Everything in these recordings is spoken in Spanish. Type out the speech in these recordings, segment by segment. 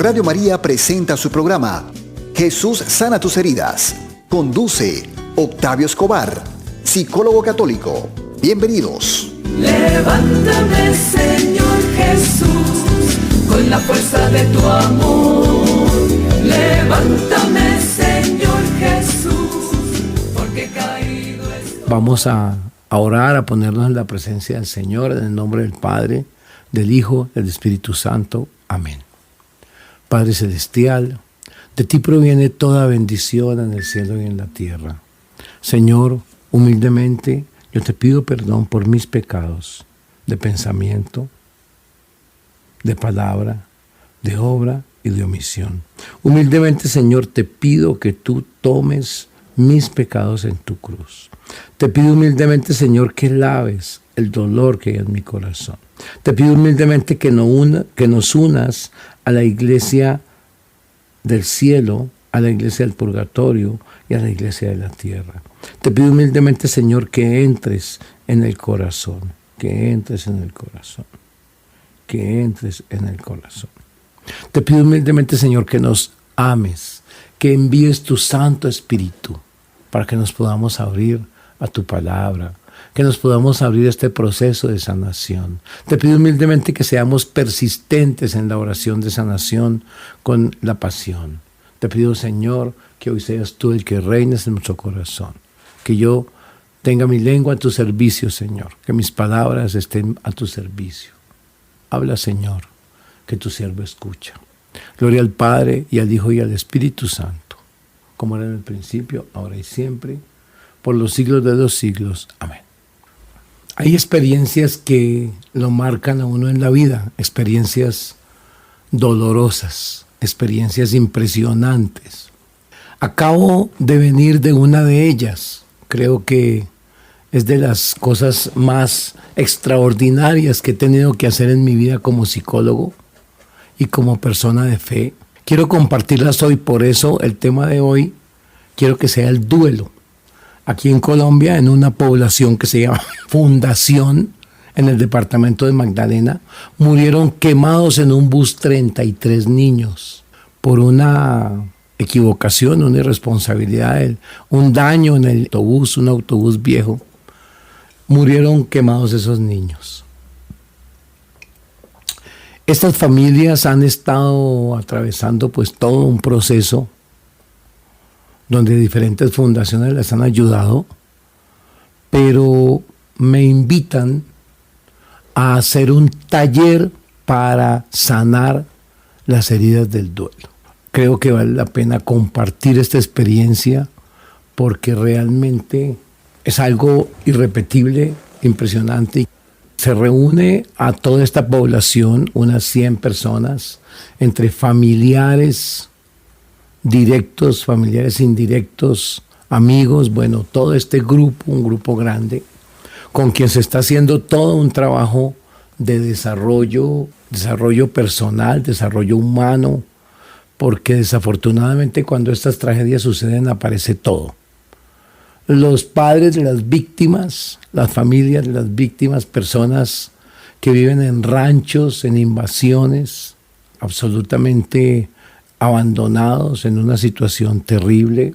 Radio María presenta su programa Jesús sana tus heridas. Conduce Octavio Escobar, psicólogo católico. Bienvenidos. Levántame, Señor Jesús, con la fuerza de tu amor. Levántame, Señor Jesús, porque caído estoy. Vamos a orar, a ponernos en la presencia del Señor, en el nombre del Padre, del Hijo, del Espíritu Santo. Amén. Padre Celestial, de ti proviene toda bendición en el cielo y en la tierra. Señor, humildemente yo te pido perdón por mis pecados de pensamiento, de palabra, de obra y de omisión. Humildemente, Señor, te pido que tú tomes mis pecados en tu cruz. Te pido humildemente, Señor, que laves el dolor que hay en mi corazón. Te pido humildemente que nos unas a la iglesia del cielo, a la iglesia del purgatorio y a la iglesia de la tierra. Te pido humildemente, Señor, que entres en el corazón, que entres en el corazón, que entres en el corazón. Te pido humildemente, Señor, que nos ames, que envíes tu Santo Espíritu para que nos podamos abrir a tu palabra, que nos podamos abrir a este proceso de sanación. Te pido humildemente que seamos persistentes en la oración de sanación con la pasión. Te pido, Señor, que hoy seas tú el que reines en nuestro corazón, que yo tenga mi lengua a tu servicio, Señor, que mis palabras estén a tu servicio. Habla, Señor, que tu siervo escucha. Gloria al Padre, y al Hijo, y al Espíritu Santo, como era en el principio, ahora y siempre, por los siglos de los siglos. Amén. Hay experiencias que lo marcan a uno en la vida, experiencias dolorosas, experiencias impresionantes. Acabo de venir de una de ellas. Creo que es de las cosas más extraordinarias que he tenido que hacer en mi vida como psicólogo y como persona de fe. Quiero compartirlas hoy, por eso el tema de hoy quiero que sea el duelo. Aquí en Colombia, en una población que se llama Fundación, en el departamento de Magdalena, murieron quemados en un bus 33 niños por una equivocación, una irresponsabilidad, un daño en el autobús, un autobús viejo. Murieron quemados esos niños. Estas familias han estado atravesando pues todo un proceso donde diferentes fundaciones les han ayudado, pero me invitan a hacer un taller para sanar las heridas del duelo. Creo que vale la pena compartir esta experiencia porque realmente es algo irrepetible, impresionante. Se reúne a toda esta población, unas 100 personas, entre familiares directos, familiares indirectos, amigos, bueno, todo este grupo, un grupo grande, con quien se está haciendo todo un trabajo de desarrollo personal, desarrollo humano, porque desafortunadamente cuando estas tragedias suceden aparece todo. Los padres de las víctimas, las familias de las víctimas, personas que viven en ranchos, en invasiones, absolutamente abandonados en una situación terrible.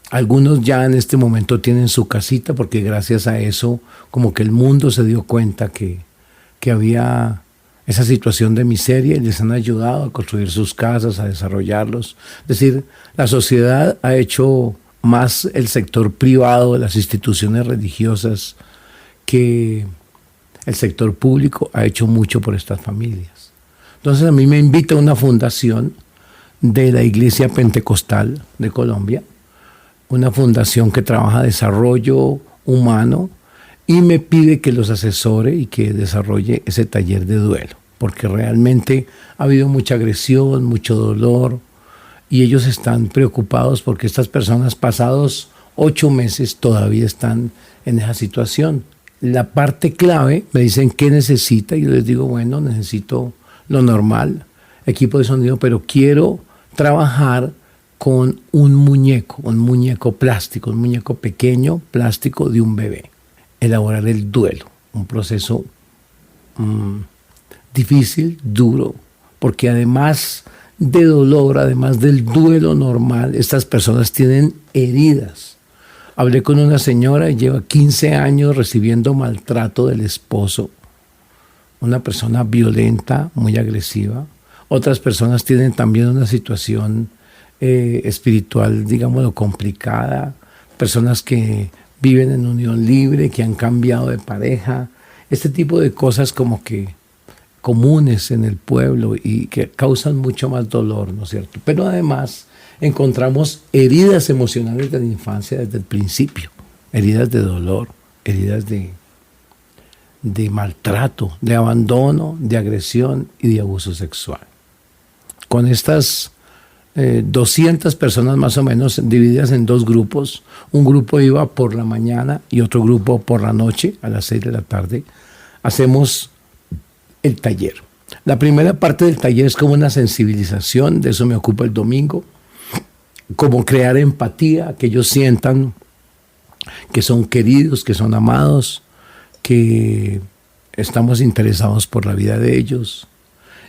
Algunos ya en este momento tienen su casita porque gracias a eso como que el mundo se dio cuenta que había esa situación de miseria y les han ayudado a construir sus casas, a desarrollarlos. Es decir, la sociedad ha hecho más, el sector privado, las instituciones religiosas, que el sector público ha hecho mucho por estas familias. Entonces a mí me invita una fundación de la Iglesia Pentecostal de Colombia, una fundación que trabaja desarrollo humano, y me pide que los asesore y que desarrolle ese taller de duelo, porque realmente ha habido mucha agresión, mucho dolor, y ellos están preocupados porque estas personas pasados 8 meses todavía están en esa situación. La parte clave, me dicen qué necesita, y yo les digo, bueno, necesito lo normal, equipo de sonido, pero quiero trabajar con un muñeco plástico, un muñeco pequeño, plástico de un bebé. Elaborar el duelo, un proceso difícil, duro, porque además de dolor, además del duelo normal, estas personas tienen heridas. Hablé con una señora y lleva 15 años recibiendo maltrato del esposo, una persona violenta, muy agresiva. Otras personas tienen también una situación espiritual, digámoslo, complicada, personas que viven en unión libre, que han cambiado de pareja, este tipo de cosas como que comunes en el pueblo y que causan mucho más dolor, ¿no es cierto? Pero además encontramos heridas emocionales de la infancia desde el principio, heridas de dolor, heridas de maltrato, de abandono, de agresión y de abuso sexual. Con estas 200 personas más o menos divididas en dos grupos, un grupo iba por la mañana y otro grupo por la noche, a las 6 de la tarde, hacemos el taller. La primera parte del taller es como una sensibilización, de eso me ocupa el domingo, como crear empatía, que ellos sientan que son queridos, que son amados, que estamos interesados por la vida de ellos.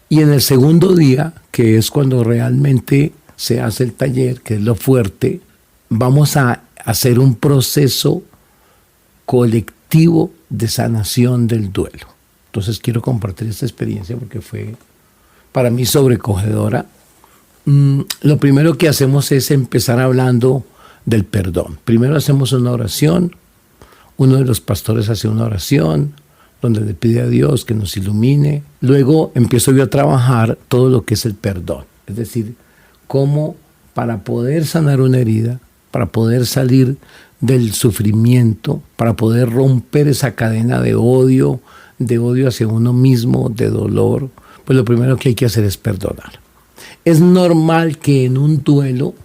Y en el segundo día, que es cuando realmente se hace el taller, que es lo fuerte, vamos a hacer un proceso colectivo de sanación del duelo. Entonces quiero compartir esta experiencia porque fue para mí sobrecogedora. Lo primero que hacemos es empezar hablando del perdón. Primero hacemos una oración, uno de los pastores hace una oración donde le pide a Dios que nos ilumine. Luego empiezo yo a trabajar todo lo que es el perdón, es decir, cómo para poder sanar una herida, para poder salir del sufrimiento, para poder romper esa cadena de odio hacia uno mismo, de dolor, pues lo primero que hay que hacer es perdonar. Es normal que en un duelo,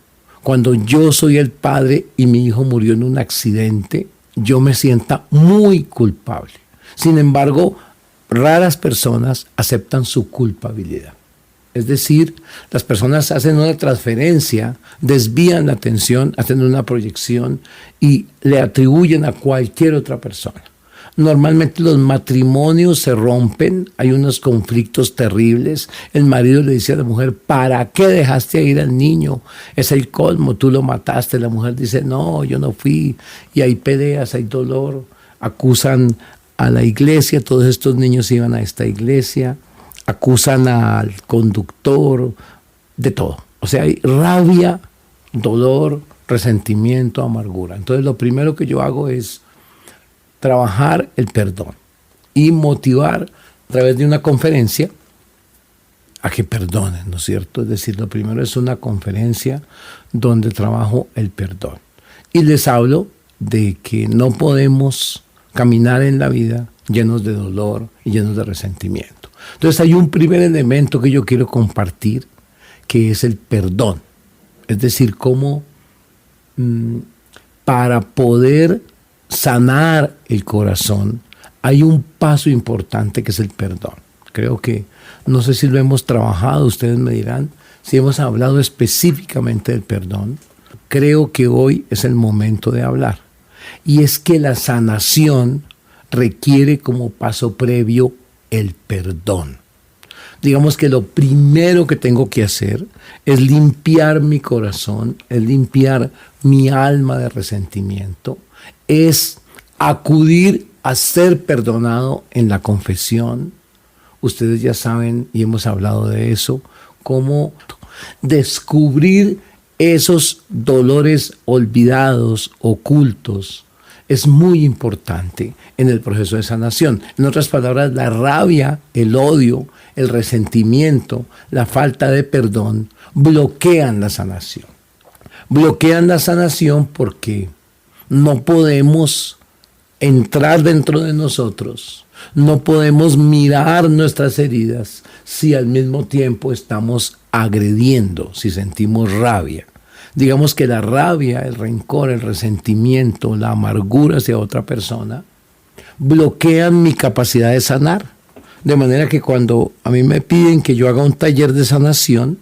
cuando yo soy el padre y mi hijo murió en un accidente, yo me sienta muy culpable. Sin embargo, raras personas aceptan su culpabilidad. Es decir, las personas hacen una transferencia, desvían la atención, hacen una proyección y le atribuyen a cualquier otra persona. Normalmente los matrimonios se rompen, hay unos conflictos terribles. El marido le dice a la mujer, ¿para qué dejaste ir al niño? Es el colmo, tú lo mataste. La mujer dice, no, yo no fui. Y hay peleas, hay dolor, acusan a la iglesia, todos estos niños iban a esta iglesia, acusan al conductor, de todo. O sea, hay rabia, dolor, resentimiento, amargura. Entonces lo primero que yo hago es trabajar el perdón y motivar a través de una conferencia a que perdonen, ¿no es cierto? Es decir, lo primero es una conferencia donde trabajo el perdón. Y les hablo de que no podemos caminar en la vida llenos de dolor y llenos de resentimiento. Entonces hay un primer elemento que yo quiero compartir, que es el perdón. Es decir, cómo para poder sanar el corazón hay un paso importante que es el perdón. Creo que, no sé si lo hemos trabajado, ustedes me dirán, si hemos hablado específicamente del perdón. Creo que hoy es el momento de hablar. Y es que la sanación requiere como paso previo el perdón. Digamos que lo primero que tengo que hacer es limpiar mi corazón, es limpiar mi alma de resentimiento, es acudir a ser perdonado en la confesión. Ustedes ya saben, y hemos hablado de eso, cómo descubrir esos dolores olvidados, ocultos, es muy importante en el proceso de sanación. En otras palabras, la rabia, el odio, el resentimiento, la falta de perdón bloquean la sanación. Bloquean la sanación porque no podemos entrar dentro de nosotros, no podemos mirar nuestras heridas si al mismo tiempo estamos agrediendo, si sentimos rabia. Digamos que la rabia, el rencor, el resentimiento, la amargura hacia otra persona bloquean mi capacidad de sanar. De manera que cuando a mí me piden que yo haga un taller de sanación,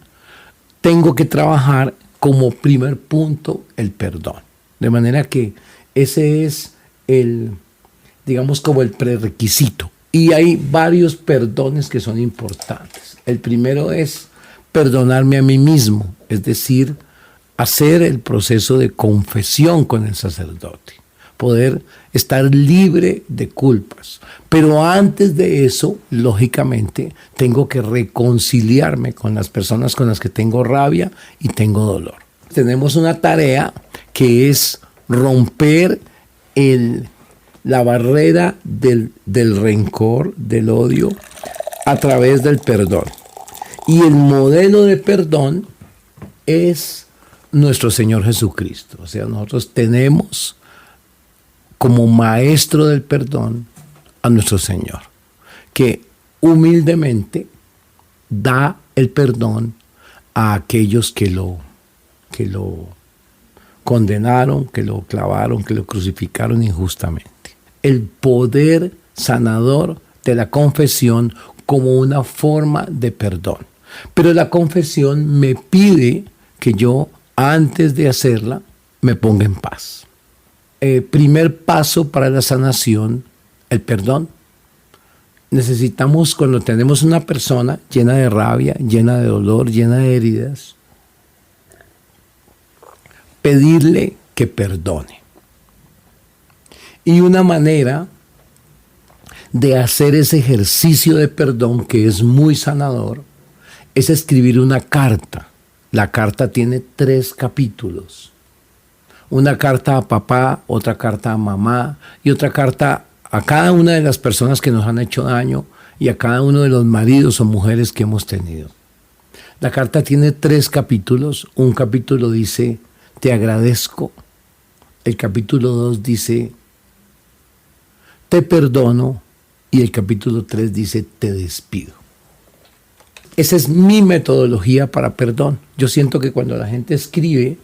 tengo que trabajar como primer punto el perdón. De manera que ese es digamos como el prerequisito. Y hay varios perdones que son importantes. El primero es perdonarme a mí mismo, es decir, hacer el proceso de confesión con el sacerdote, poder estar libre de culpas. Pero antes de eso, lógicamente, tengo que reconciliarme con las personas con las que tengo rabia y tengo dolor. Tenemos una tarea que es romper la barrera del rencor, del odio, a través del perdón. Y el modelo de perdón es nuestro Señor Jesucristo. O sea, nosotros tenemos como maestro del perdón a nuestro Señor, que humildemente da el perdón a aquellos que lo condenaron, que lo clavaron, que lo crucificaron injustamente. El poder sanador de la confesión como una forma de perdón. Pero la confesión me pide que yo, antes de hacerla, me ponga en paz. Primer paso para la sanación, el perdón. Necesitamos, cuando tenemos una persona llena de rabia, llena de dolor, llena de heridas, pedirle que perdone. Y una manera de hacer ese ejercicio de perdón, que es muy sanador, es escribir una carta. La carta tiene 3 capítulos. Una carta a papá, otra carta a mamá y otra carta a cada una de las personas que nos han hecho daño y a cada uno de los maridos o mujeres que hemos tenido. La carta tiene 3 capítulos. Un capítulo dice, te agradezco. El capítulo 2 dice, te perdono. Y el capítulo 3 dice, te despido. Esa es mi metodología para perdón. Yo siento que cuando la gente escribe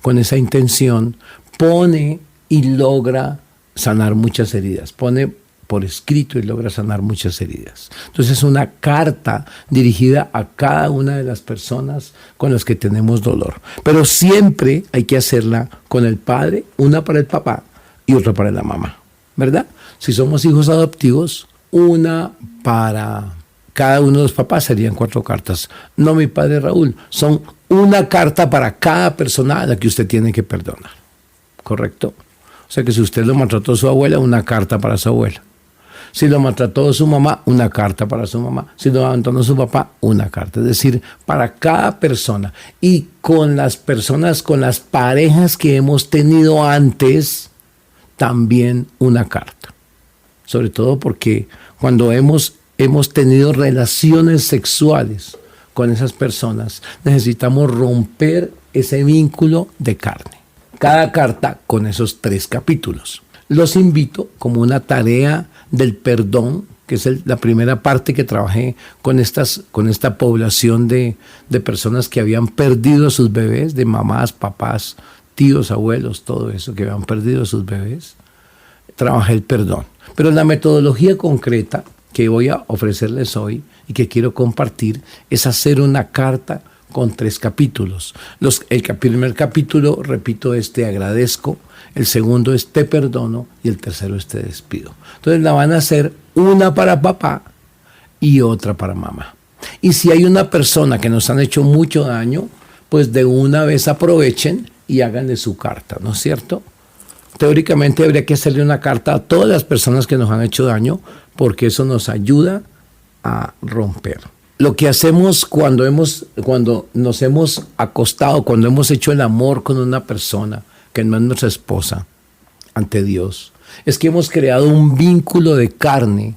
con esa intención, pone y logra sanar muchas heridas. Pone por escrito y logra sanar muchas heridas. Entonces es una carta dirigida a cada una de las personas con las que tenemos dolor. Pero siempre hay que hacerla con el padre, una para el papá y otra para la mamá, ¿verdad? Si somos hijos adoptivos, una para cada uno de los papás, serían 4 cartas. No, mi padre Raúl, son una carta para cada persona a la que usted tiene que perdonar. ¿Correcto? O sea que si usted lo maltrató a su abuela, una carta para su abuela. Si lo maltrató a su mamá, una carta para su mamá. Si lo abandonó a su papá, una carta. Es decir, para cada persona. Y con las personas, con las parejas que hemos tenido antes, también una carta. Sobre todo porque cuando hemos tenido relaciones sexuales con esas personas, necesitamos romper ese vínculo de carne. Cada carta con esos 3 capítulos. Los invito como una tarea del perdón, que es la primera parte que trabajé con esta población de personas que habían perdido a sus bebés, de mamás, papás, tíos, abuelos, todo eso, que habían perdido a sus bebés. Trabajé el perdón. Pero la metodología concreta que voy a ofrecerles hoy y que quiero compartir es hacer una carta con 3 capítulos. El primer capítulo, repito, es te agradezco, el segundo es te perdono y el tercero es te despido. Entonces la van a hacer una para papá y otra para mamá. Y si hay una persona que nos han hecho mucho daño, pues de una vez aprovechen y háganle su carta, ¿no es cierto? Teóricamente habría que hacerle una carta a todas las personas que nos han hecho daño, porque eso nos ayuda a romper. Lo que hacemos cuando nos hemos acostado, cuando hemos hecho el amor con una persona que no es nuestra esposa, ante Dios, es que hemos creado un vínculo de carne,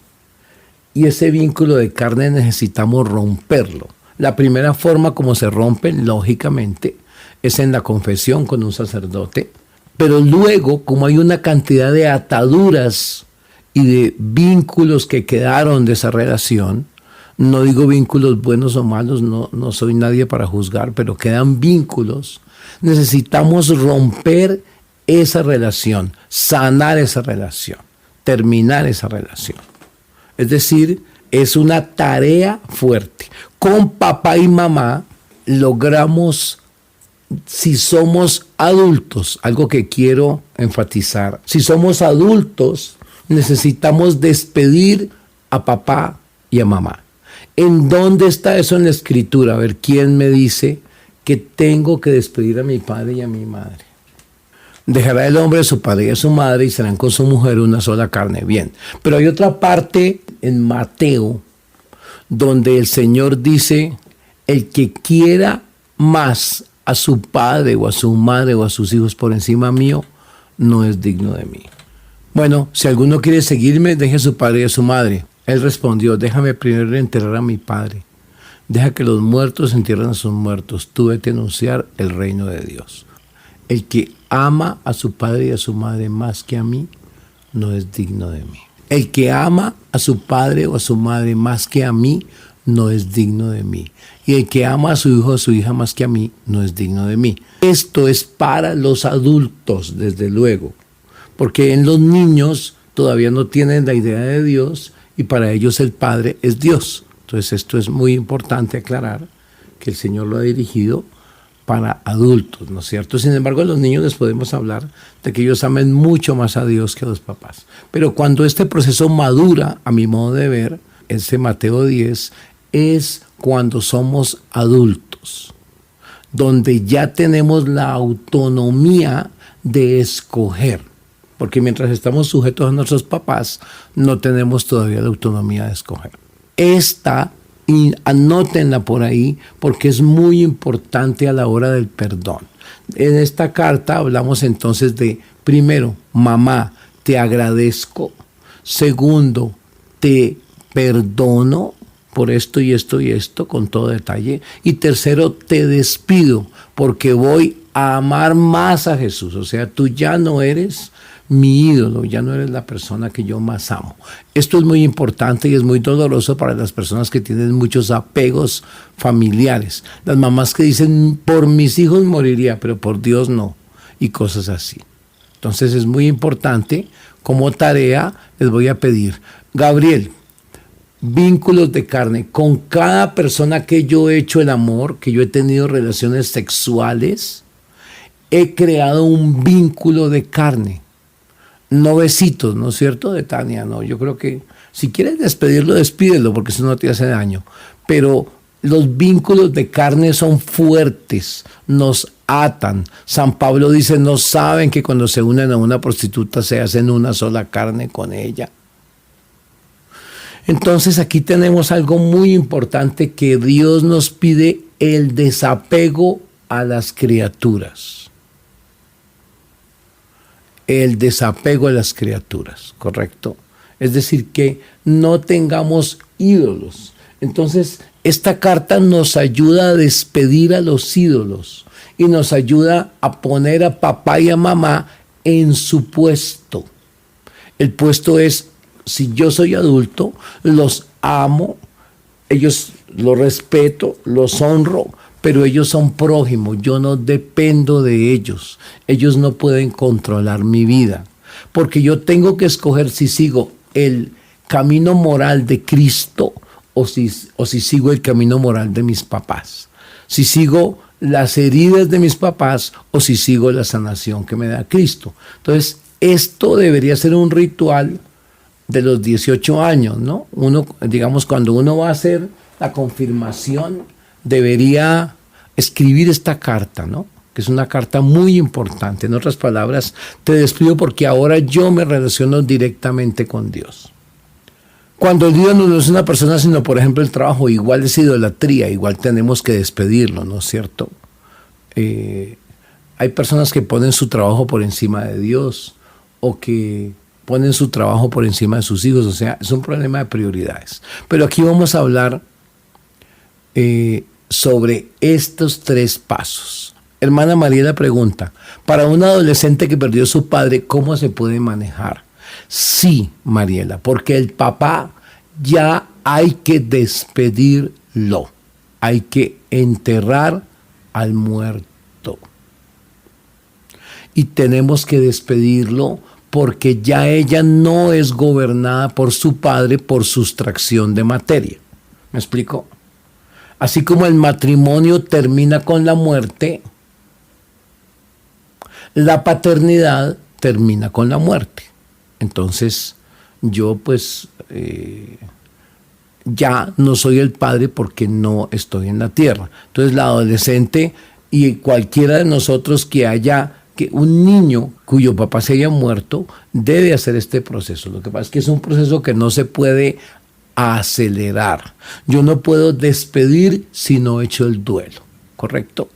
y ese vínculo de carne necesitamos romperlo. La primera forma como se rompe, lógicamente, es en la confesión con un sacerdote. Pero luego, como hay una cantidad de ataduras y de vínculos que quedaron de esa relación, no digo vínculos buenos o malos, no soy nadie para juzgar, pero quedan vínculos, necesitamos romper esa relación, sanar esa relación, terminar esa relación. Es decir, es una tarea fuerte. Con papá y mamá logramos, si somos adultos, algo que quiero enfatizar, si somos adultos, necesitamos despedir a papá y a mamá. ¿En dónde está eso en la Escritura? A ver, ¿quién me dice que tengo que despedir a mi padre y a mi madre? Dejará el hombre a su padre y a su madre y serán con su mujer una sola carne. Bien, pero hay otra parte en Mateo donde el Señor dice, el que quiera más a su padre o a su madre o a sus hijos por encima mío, no es digno de mí. Bueno, si alguno quiere seguirme, deje a su padre y a su madre. Él respondió, déjame primero enterrar a mi padre. Deja que los muertos entierren a sus muertos. Tú vete a anunciar el reino de Dios. El que ama a su padre y a su madre más que a mí, no es digno de mí. El que ama a su padre o a su madre más que a mí, no es digno de mí. Y el que ama a su hijo o a su hija más que a mí, no es digno de mí. Esto es para los adultos, desde luego. Porque en los niños todavía no tienen la idea de Dios y para ellos el Padre es Dios. Entonces esto es muy importante aclarar que el Señor lo ha dirigido para adultos, ¿no es cierto? Sin embargo, a los niños les podemos hablar de que ellos amen mucho más a Dios que a los papás. Pero cuando este proceso madura, a mi modo de ver, ese Mateo 10, es cuando somos adultos, donde ya tenemos la autonomía de escoger. Porque mientras estamos sujetos a nuestros papás, no tenemos todavía la autonomía de escoger. Y anótenla por ahí, porque es muy importante a la hora del perdón. En esta carta hablamos entonces de, primero, mamá, te agradezco. Segundo, te perdono por esto y esto y esto, con todo detalle. Y tercero, te despido, porque voy a amar más a Jesús. O sea, tú ya no eres mi ídolo, ya no eres la persona que yo más amo. Esto es muy importante y es muy doloroso para las personas que tienen muchos apegos familiares. Las mamás que dicen, por mis hijos moriría, pero por Dios no, y cosas así. Entonces es muy importante, como tarea les voy a pedir, Gabriel, vínculos de carne. Con cada persona que yo he hecho el amor, que yo he tenido relaciones sexuales, he creado un vínculo de carne. No besitos, ¿no es cierto? De Tania, no. Yo creo que si quieres despedirlo, despídelo, porque eso no te hace daño. Pero los vínculos de carne son fuertes, nos atan. San Pablo dice, ¿no saben que cuando se unen a una prostituta se hacen una sola carne con ella? Entonces aquí tenemos algo muy importante que Dios nos pide, el desapego a las criaturas. El desapego a las criaturas, ¿correcto? Es decir, que no tengamos ídolos. Entonces, esta carta nos ayuda a despedir a los ídolos y nos ayuda a poner a papá y a mamá en su puesto. El puesto es, si yo soy adulto, los amo, ellos los respeto, los honro, pero ellos son prójimos, yo no dependo de ellos. Ellos no pueden controlar mi vida, porque yo tengo que escoger si sigo el camino moral de Cristo o si sigo el camino moral de mis papás. Si sigo las heridas de mis papás o si sigo la sanación que me da Cristo. Entonces, esto debería ser un ritual de los 18 años, ¿no? Uno, digamos, cuando uno va a hacer la confirmación, debería escribir esta carta, ¿no? Que es una carta muy importante. En otras palabras, te despido porque ahora yo me relaciono directamente con Dios. Cuando Dios no es una persona, sino por ejemplo el trabajo, igual es idolatría, igual tenemos que despedirlo, ¿no es cierto? Hay personas que ponen su trabajo por encima de Dios o que ponen su trabajo por encima de sus hijos, o sea, es un problema de prioridades. Pero aquí vamos a hablar sobre estos 3 pasos. Hermana Mariela pregunta, para un adolescente que perdió a su padre, ¿cómo se puede manejar? Sí, Mariela, porque el papá ya hay que despedirlo, hay que enterrar al muerto. Y tenemos que despedirlo porque ya ella no es gobernada por su padre por sustracción de materia. ¿Me explico? Así como el matrimonio termina con la muerte, la paternidad termina con la muerte. Entonces, yo pues ya no soy el padre porque no estoy en la tierra. Entonces la adolescente y cualquiera de nosotros que haya, que un niño cuyo papá se haya muerto, debe hacer este proceso. Lo que pasa es que es un proceso que no se puede acelerar. Yo no puedo despedir si no he hecho el duelo, ¿correcto?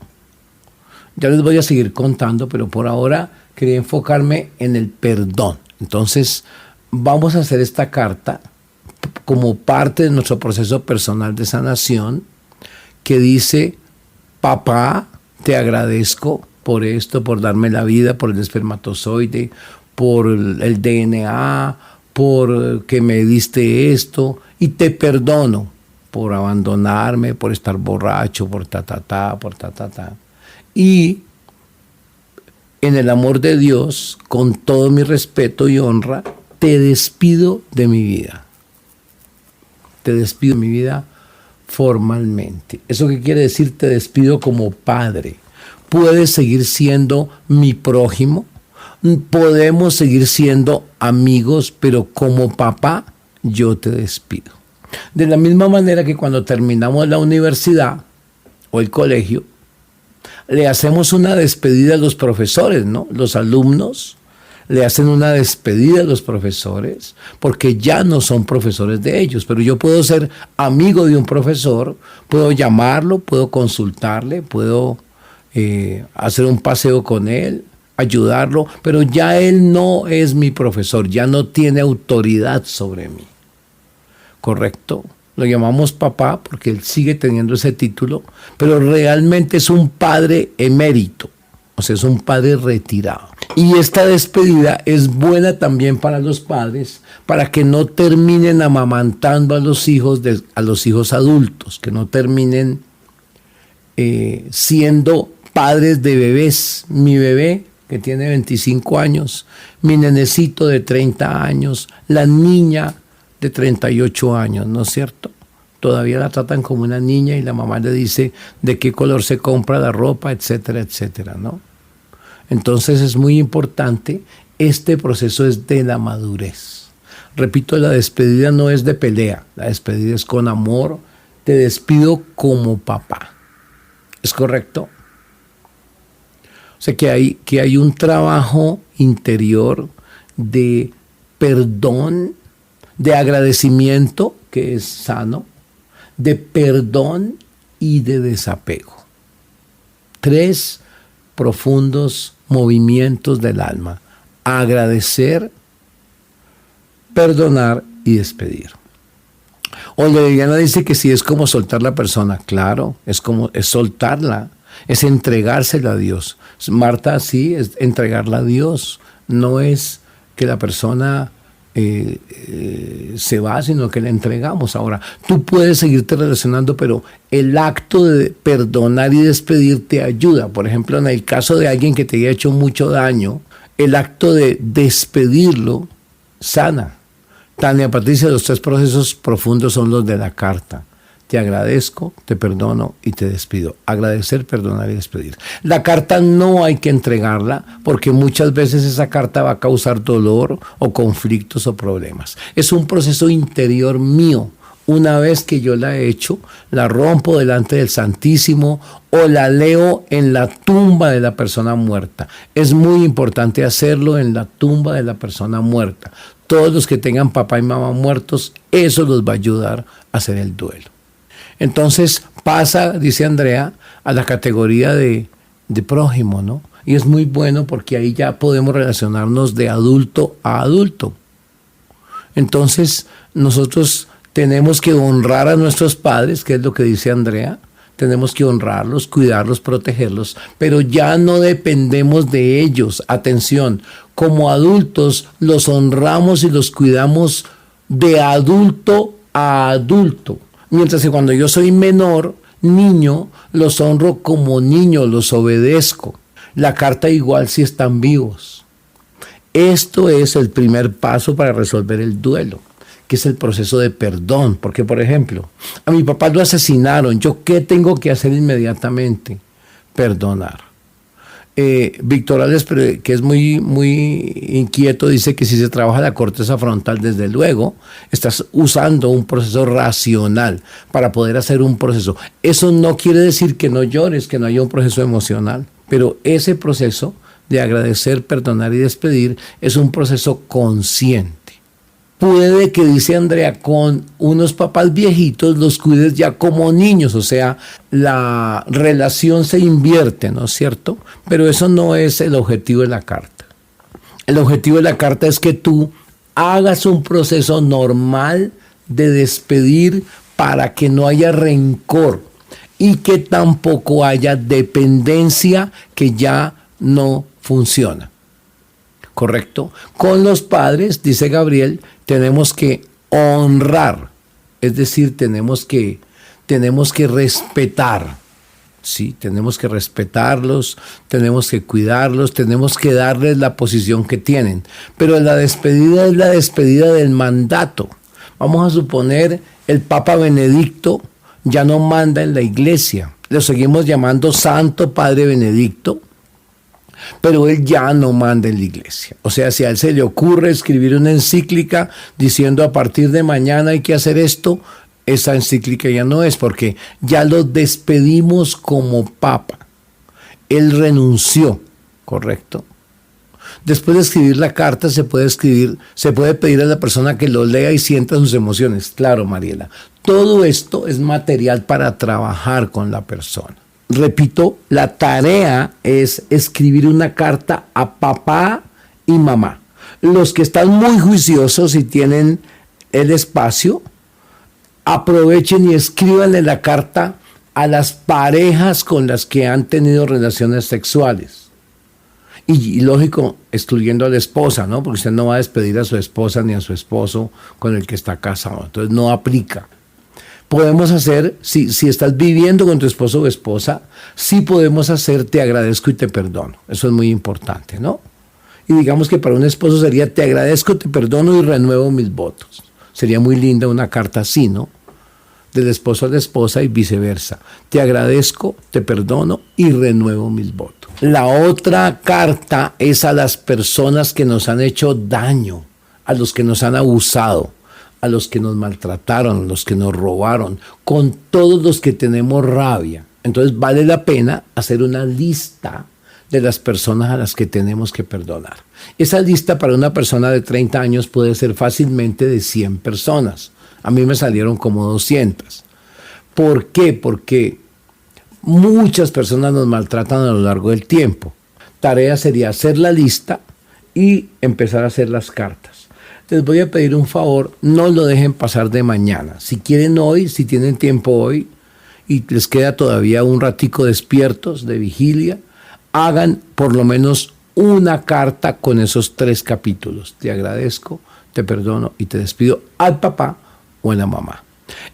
Ya les voy a seguir contando, pero por ahora quería enfocarme en el perdón. Entonces, vamos a hacer esta carta como parte de nuestro proceso personal de sanación, que dice: papá, te agradezco por esto, por darme la vida, por el espermatozoide, por el DNA, por que me diste esto, y te perdono por abandonarme, por estar borracho, por por ta. Y en el amor de Dios, con todo mi respeto y honra, te despido de mi vida. Te despido de mi vida formalmente. ¿Eso qué quiere decir? Te despido como padre. Puedes seguir siendo mi prójimo, podemos seguir siendo amigos, pero como papá yo te despido. De la misma manera que cuando terminamos la universidad o el colegio, le hacemos una despedida a los profesores, ¿no? Los alumnos le hacen una despedida a los profesores porque ya no son profesores de ellos. Pero yo puedo ser amigo de un profesor, puedo llamarlo, puedo consultarle, puedo hacer un paseo con él, ayudarlo, pero ya él no es mi profesor, ya no tiene autoridad sobre mí. ¿Correcto? Lo llamamos papá porque él sigue teniendo ese título, pero realmente es un padre emérito, o sea, es un padre retirado. Y esta despedida es buena también para los padres, para que no terminen amamantando a los hijos adultos, que no terminen siendo padres de bebés. Mi bebé, que tiene 25 años, mi nenecito de 30 años, la niña de 38 años, ¿no es cierto? Todavía la tratan como una niña y la mamá le dice de qué color se compra la ropa, etcétera, etcétera, ¿no? Entonces es muy importante, este proceso es de la madurez. Repito, la despedida no es de pelea, la despedida es con amor, te despido como papá. ¿Es correcto? O sea que hay un trabajo interior de perdón, de agradecimiento, que es sano, de perdón y de desapego. 3 profundos movimientos del alma: agradecer, perdonar y despedir. Olivia dice que sí, es como soltar la persona. Claro, es soltarla, es entregársela a Dios. Marta, sí, es entregarla a Dios. No es que la persona se va, sino que le entregamos. Ahora, tú puedes seguirte relacionando, pero el acto de perdonar y despedir te ayuda. Por ejemplo, en el caso de alguien que te haya hecho mucho daño, el acto de despedirlo sana. Tania Patricia, los 3 procesos profundos son los de la carta: te agradezco, te perdono y te despido. Agradecer, perdonar y despedir. La carta no hay que entregarla porque muchas veces esa carta va a causar dolor o conflictos o problemas. Es un proceso interior mío. Una vez que yo la he hecho, la rompo delante del Santísimo o la leo en la tumba de la persona muerta. Es muy importante hacerlo en la tumba de la persona muerta. Todos los que tengan papá y mamá muertos, eso los va a ayudar a hacer el duelo. Entonces pasa, dice Andrea, a la categoría de prójimo, ¿no? Y es muy bueno porque ahí ya podemos relacionarnos de adulto a adulto. Entonces nosotros tenemos que honrar a nuestros padres, que es lo que dice Andrea. Tenemos que honrarlos, cuidarlos, protegerlos, pero ya no dependemos de ellos. Atención, como adultos los honramos y los cuidamos de adulto a adulto. Mientras que cuando yo soy menor, niño, los honro como niño, los obedezco. La carta igual si están vivos. Esto es el primer paso para resolver el duelo, que es el proceso de perdón. Porque, por ejemplo, a mi papá lo asesinaron. ¿Yo qué tengo que hacer inmediatamente? Perdonar. Victorales, que es muy, muy inquieto, dice que si se trabaja la corteza frontal, desde luego, estás usando un proceso racional para poder hacer un proceso. Eso no quiere decir que no llores, que no haya un proceso emocional, pero ese proceso de agradecer, perdonar y despedir es un proceso consciente. Puede que, dice Andrea, con unos papás viejitos los cuides ya como niños, o sea, la relación se invierte, ¿no es cierto? Pero eso no es el objetivo de la carta. El objetivo de la carta es que tú hagas un proceso normal de despedir para que no haya rencor y que tampoco haya dependencia que ya no funciona. ¿Correcto? Con los padres, dice Gabriel, tenemos que honrar, es decir, tenemos que respetar, ¿sí? Tenemos que respetarlos, tenemos que cuidarlos, tenemos que darles la posición que tienen. Pero la despedida es la despedida del mandato. Vamos a suponer el Papa Benedicto ya no manda en la iglesia, lo seguimos llamando Santo Padre Benedicto, pero él ya no manda en la iglesia. O sea, si a él se le ocurre escribir una encíclica diciendo a partir de mañana hay que hacer esto, esa encíclica ya no es, porque ya lo despedimos como papa. Él renunció, ¿correcto? Después de escribir la carta se puede pedir a la persona que lo lea y sienta sus emociones. Claro, Mariela, todo esto es material para trabajar con la persona. Repito, la tarea es escribir una carta a papá y mamá. Los que están muy juiciosos y tienen el espacio, aprovechen y escríbanle la carta a las parejas con las que han tenido relaciones sexuales. Y lógico, excluyendo a la esposa, ¿no? Porque usted no va a despedir a su esposa ni a su esposo con el que está casado. Entonces no aplica. Podemos hacer, si estás viviendo con tu esposo o esposa, sí podemos hacer te agradezco y te perdono. Eso es muy importante, ¿no? Y digamos que para un esposo sería te agradezco, te perdono y renuevo mis votos. Sería muy linda una carta así, ¿no? Del esposo a la esposa y viceversa. Te agradezco, te perdono y renuevo mis votos. La otra carta es a las personas que nos han hecho daño, a los que nos han abusado, a los que nos maltrataron, a los que nos robaron, con todos los que tenemos rabia. Entonces vale la pena hacer una lista de las personas a las que tenemos que perdonar. Esa lista para una persona de 30 años puede ser fácilmente de 100 personas. A mí me salieron como 200. ¿Por qué? Porque muchas personas nos maltratan a lo largo del tiempo. Tarea sería hacer la lista y empezar a hacer las cartas. Les voy a pedir un favor, no lo dejen pasar de mañana. Si quieren hoy, si tienen tiempo hoy y les queda todavía un ratico despiertos de vigilia, hagan por lo menos una carta con esos 3 capítulos. Te agradezco, te perdono y te despido al papá o a la mamá.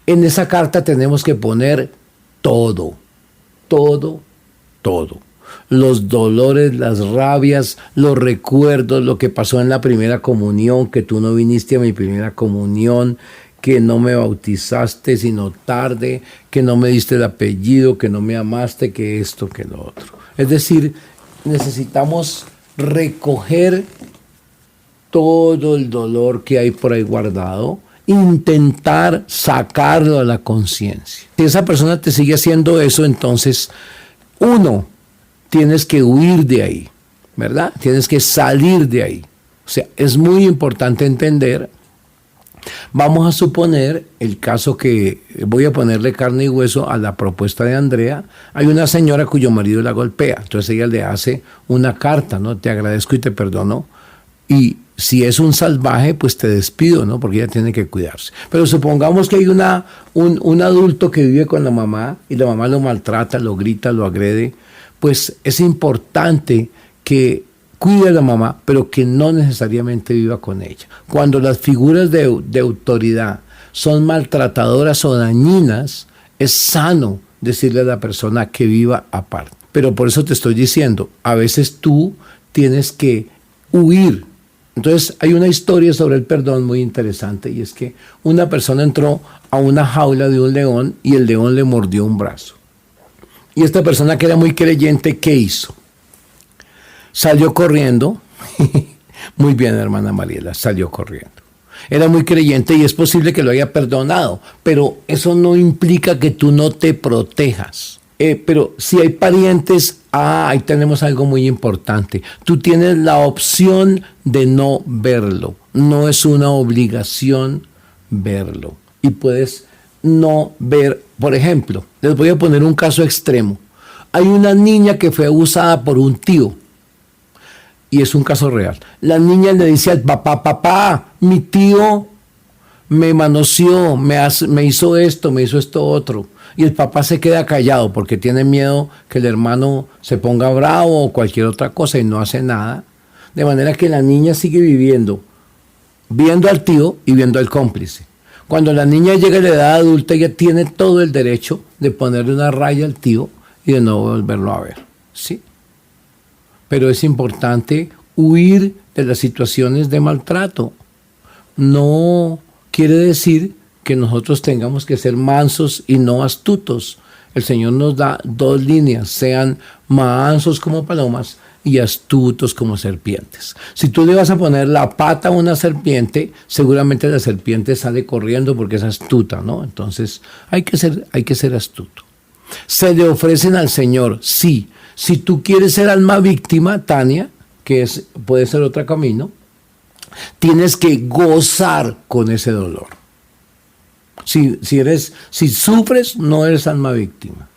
En esa carta tenemos que poner todo, todo, todo. Los dolores, las rabias, los recuerdos, lo que pasó en la primera comunión, que tú no viniste a mi primera comunión, que no me bautizaste sino tarde, que no me diste el apellido, que no me amaste, que esto, que lo otro. Es decir, necesitamos recoger todo el dolor que hay por ahí guardado, intentar sacarlo a la conciencia. Si esa persona te sigue haciendo eso, entonces, tienes que huir de ahí, ¿verdad? Tienes que salir de ahí. O sea, es muy importante entender. Vamos a suponer el caso que voy a ponerle carne y hueso a la propuesta de Andrea. Hay una señora cuyo marido la golpea, entonces ella le hace una carta, ¿no? Te agradezco y te perdono. Y si es un salvaje, pues te despido, ¿no? Porque ella tiene que cuidarse. Pero supongamos que hay un adulto que vive con la mamá y la mamá lo maltrata, lo grita, lo agrede. Pues es importante que cuide a la mamá, pero que no necesariamente viva con ella. Cuando las figuras de autoridad son maltratadoras o dañinas, es sano decirle a la persona que viva aparte. Pero por eso te estoy diciendo, a veces tú tienes que huir. Entonces hay una historia sobre el perdón muy interesante, y es que una persona entró a una jaula de un león y el león le mordió un brazo. Y esta persona, que era muy creyente, ¿qué hizo? Salió corriendo. Muy bien, hermana Mariela, salió corriendo. Era muy creyente y es posible que lo haya perdonado, pero eso no implica que tú no te protejas. Pero si hay parientes, ahí tenemos algo muy importante. Tú tienes la opción de no verlo. No es una obligación verlo. Y puedes no ver, por ejemplo, les voy a poner un caso extremo. Hay una niña que fue abusada por un tío. Y es un caso real. La niña le dice al papá, papá, mi tío me manoseó, me hizo esto otro. Y el papá se queda callado porque tiene miedo que el hermano se ponga bravo o cualquier otra cosa y no hace nada. De manera que la niña sigue viviendo al tío y viendo al cómplice. Cuando la niña llega a la edad adulta, ella tiene todo el derecho de ponerle una raya al tío y de no volverlo a ver. ¿Sí? Pero es importante huir de las situaciones de maltrato. No quiere decir que nosotros tengamos que ser mansos y no astutos. El Señor nos da dos líneas: sean mansos como palomas y astutos como serpientes. Si tú le vas a poner la pata a una serpiente, seguramente la serpiente sale corriendo porque es astuta, ¿no? Entonces hay que ser astuto. Se le ofrecen al Señor, sí. Si tú quieres ser alma víctima, Tania, puede ser otro camino, tienes que gozar con ese dolor. Si sufres, no eres alma víctima.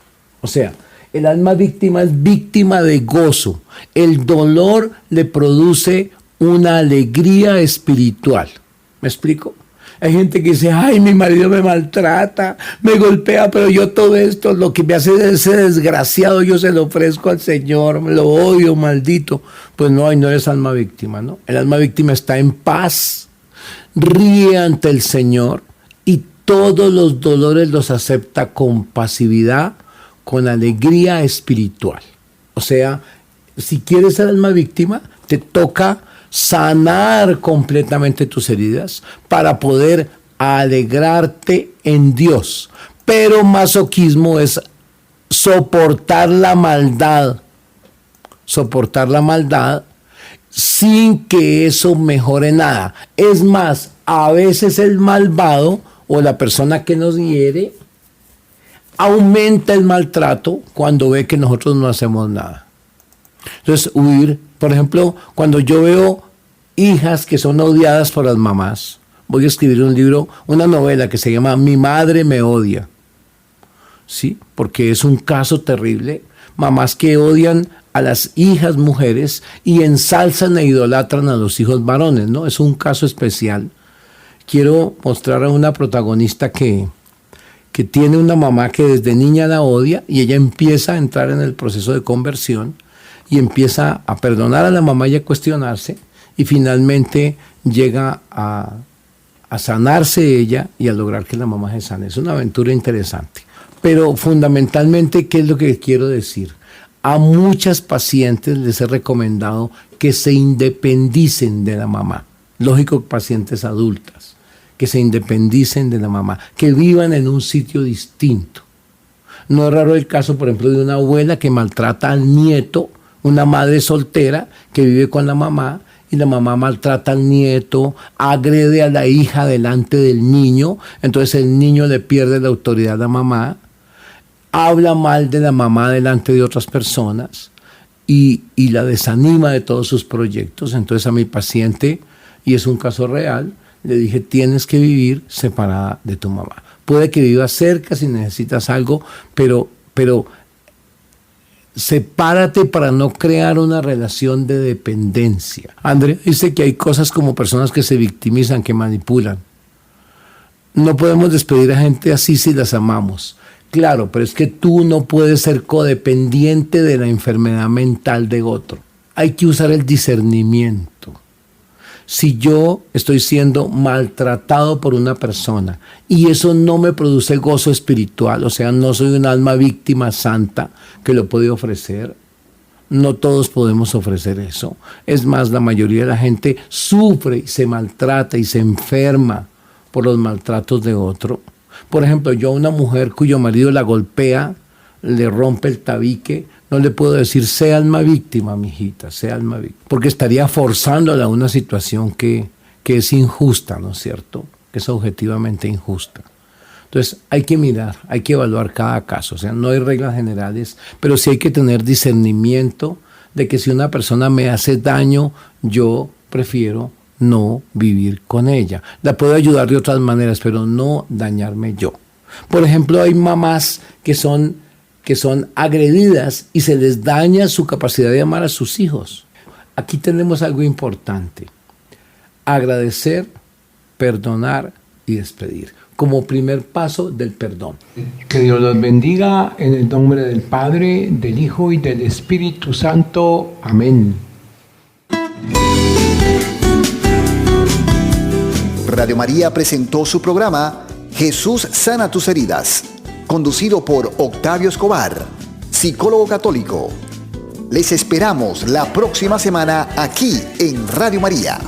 O sea, el alma víctima es víctima de gozo. El dolor le produce una alegría espiritual. ¿Me explico? Hay gente que dice, ay, mi marido me maltrata, me golpea, pero yo todo esto, lo que me hace ese desgraciado, yo se lo ofrezco al Señor, me lo odio, maldito. Pues no eres alma víctima, ¿no? El alma víctima está en paz, ríe ante el Señor y todos los dolores los acepta con pasividad, con alegría espiritual. O sea, si quieres ser alma víctima, te toca sanar completamente tus heridas para poder alegrarte en Dios. Pero masoquismo es soportar la maldad sin que eso mejore nada. Es más, a veces el malvado o la persona que nos hiere aumenta el maltrato cuando ve que nosotros no hacemos nada. Entonces, huir. Por ejemplo, cuando yo veo hijas que son odiadas por las mamás, voy a escribir un libro, una novela que se llama Mi madre me odia. ¿Sí? Porque es un caso terrible. Mamás que odian a las hijas mujeres y ensalzan e idolatran a los hijos varones, ¿no? Es un caso especial. Quiero mostrar a una protagonista que tiene una mamá que desde niña la odia y ella empieza a entrar en el proceso de conversión y empieza a perdonar a la mamá y a cuestionarse y finalmente llega a sanarse ella y a lograr que la mamá se sane. Es una aventura interesante. Pero fundamentalmente, ¿qué es lo que quiero decir? A muchas pacientes les he recomendado que se independicen de la mamá. Lógico, pacientes adultas, que se independicen de la mamá, que vivan en un sitio distinto. No es raro el caso, por ejemplo, de una abuela que maltrata al nieto, una madre soltera que vive con la mamá y la mamá maltrata al nieto, agrede a la hija delante del niño, entonces el niño le pierde la autoridad a la mamá, habla mal de la mamá delante de otras personas y la desanima de todos sus proyectos. Entonces a mi paciente, y es un caso real, le dije, tienes que vivir separada de tu mamá. Puede que vivas cerca si necesitas algo, pero sepárate para no crear una relación de dependencia. Andrea dice que hay cosas como personas que se victimizan, que manipulan. No podemos despedir a gente así si las amamos. Claro, pero es que tú no puedes ser codependiente de la enfermedad mental de otro. Hay que usar el discernimiento. Si yo estoy siendo maltratado por una persona y eso no me produce gozo espiritual, o sea, no soy un alma víctima santa que lo puede ofrecer, no todos podemos ofrecer eso. Es más, la mayoría de la gente sufre y se maltrata y se enferma por los maltratos de otro. Por ejemplo, yo a una mujer cuyo marido la golpea, le rompe el tabique, No le puedo decir, sea alma víctima, mijita, sea alma víctima. Porque estaría forzándola a una situación que es injusta, ¿no es cierto? Que es objetivamente injusta. Entonces hay que mirar, hay que evaluar cada caso. O sea, no hay reglas generales, pero sí hay que tener discernimiento de que si una persona me hace daño, yo prefiero no vivir con ella. La puedo ayudar de otras maneras, pero no dañarme yo. Por ejemplo, hay mamás que son agredidas y se les daña su capacidad de amar a sus hijos. Aquí tenemos algo importante: agradecer, perdonar y despedir, como primer paso del perdón. Que Dios los bendiga en el nombre del Padre, del Hijo y del Espíritu Santo. Amén. Radio María presentó su programa Jesús sana tus heridas, conducido por Octavio Escobar, psicólogo católico. Les esperamos la próxima semana aquí en Radio María.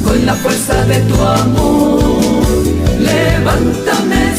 Con la fuerza de tu amor, levántame,